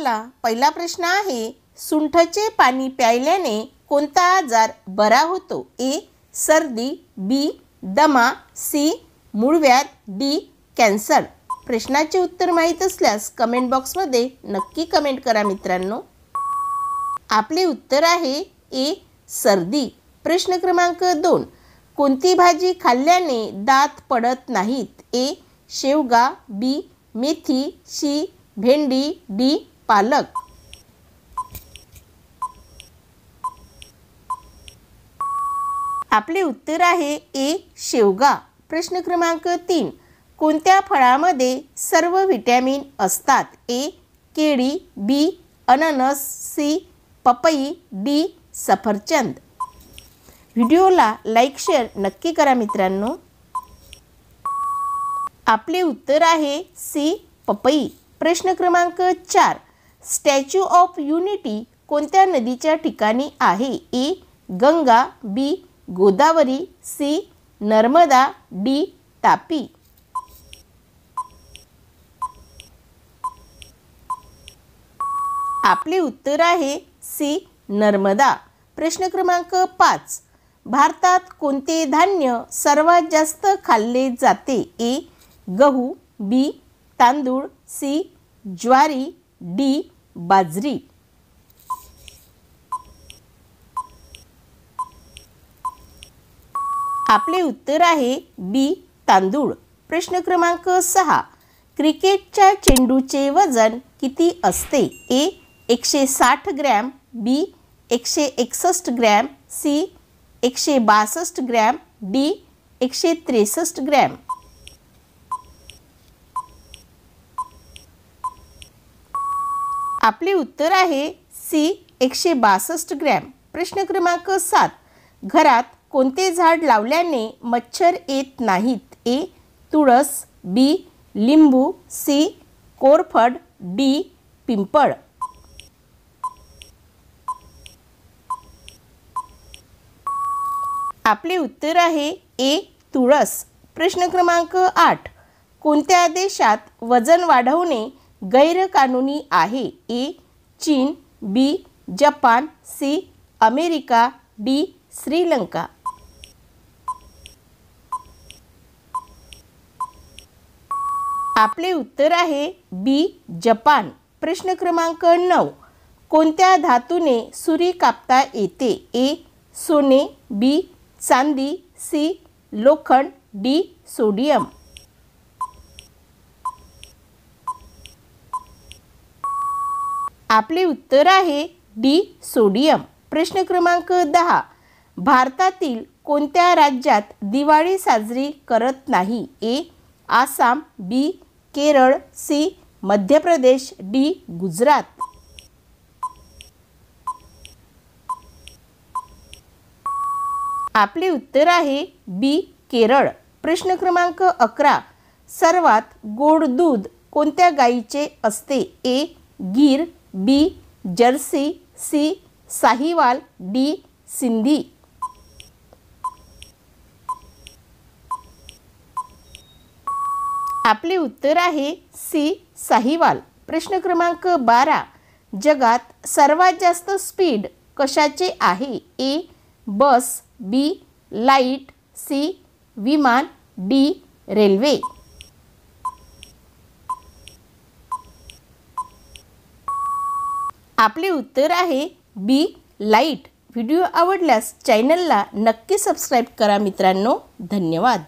आपला पहिला प्रश्न आहे, सुंठचे पाणी प्यायल्याने कोणता आजार बरा होतो? ए. सर्दी, बी. दमा, सी. मूळव्याध, डी. कॅन्सर. प्रश्नाचे उत्तर माहीत असल्यास कमेंट बॉक्समध्ये नक्की कमेंट करा मित्रांनो. आपले उत्तर आहे ए. सर्दी. प्रश्न क्रमांक 2. कोणती भाजी खाल्ल्याने दात पडत नाहीत? ए. शेवगा, बी. मेथी, सी. भेंडी, डी. पालक. आपले उत्तर आहे ए. शेवगा. प्रश्न क्रमांक 3. कोणत्या फळामध्ये सर्व व्हिटॅमिन असतात? ए. केळी, बी. अननस, सी. पपई, डी. सफरचंद. व्हिडिओला लाईक शेअर नक्की करा मित्रांनो. आपले उत्तर आहे सी. पपई. प्रश्न क्रमांक 4. स्टॅच्यू ऑफ युनिटी कोणत्या नदीच्या ठिकाणी आहे? ए. गंगा, बी. गोदावरी, सी. नर्मदा, डी. तापी. आपले उत्तर आहे सी. नर्मदा. प्रश्न क्रमांक 5. भारतात कोणते धान्य सर्वात जास्त खाल्ले जाते? ए. गहू, बी. तांदूळ, सी. ज्वारी, डी. बाजरी. आपले उत्तर आहे बी. तांदूळ. प्रश्न क्रमांक 6. क्रिकेटच्या चेंडूचे वजन किती असते? A. 160 gram, B. 161 gram, C. 162 gram, D. 163 gram. आपले उत्तर आहे सी. 162 ग्रॅम. प्रश्न क्रमांक 7. घरात कोणते झाड लावल्याने मच्छर येत नाहीत? ए. तुळस, बी. लिंबू, सी. कोरफड, डी. पिंपळ. आपले उत्तर आहे ए. तुळस. प्रश्न क्रमांक 8. कोणत्या देशात वजन वाढवणे गैरकानूनी आहे? ए. चीन, B. Japan, C. America, D. Sri Lanka. आपले उत्तर आहे बी. जपान. प्रश्न क्रमांक 9. कोणत्या धातूने सुरी कापता येते? ए. सोने, बी. चांदी, सी. लोखंड, डी. सोडियम. आपले उत्तर आहे डी. सोडियम. प्रश्न क्रमांक 10. भारतातील कोणत्या राज्यात दिवाळी साजरी करत नाही? ए. आसाम, बी. केरळ, सी. मध्य प्रदेश, डी. गुजरात. आपले उत्तर आहे बी. केरळ. प्रश्न क्रमांक 11. सर्वात गोड दूध कोणत्या गायीचे असते? A. Gir, B. Jersey, C. Sahiwal, D. Sindhi. आपले उत्तर आहे सी. साहिवाल. प्रश्न क्रमांक 12. जगात सर्वात जास्त स्पीड कशाचे आहे? A. Bus, B. Light, C. विमान, डी. रेल्वे. आपले उत्तर आहे बी. लाईट. व्हिडिओ आवडल्यास चॅनलला नक्की सबस्क्राईब करा मित्रांनो. धन्यवाद.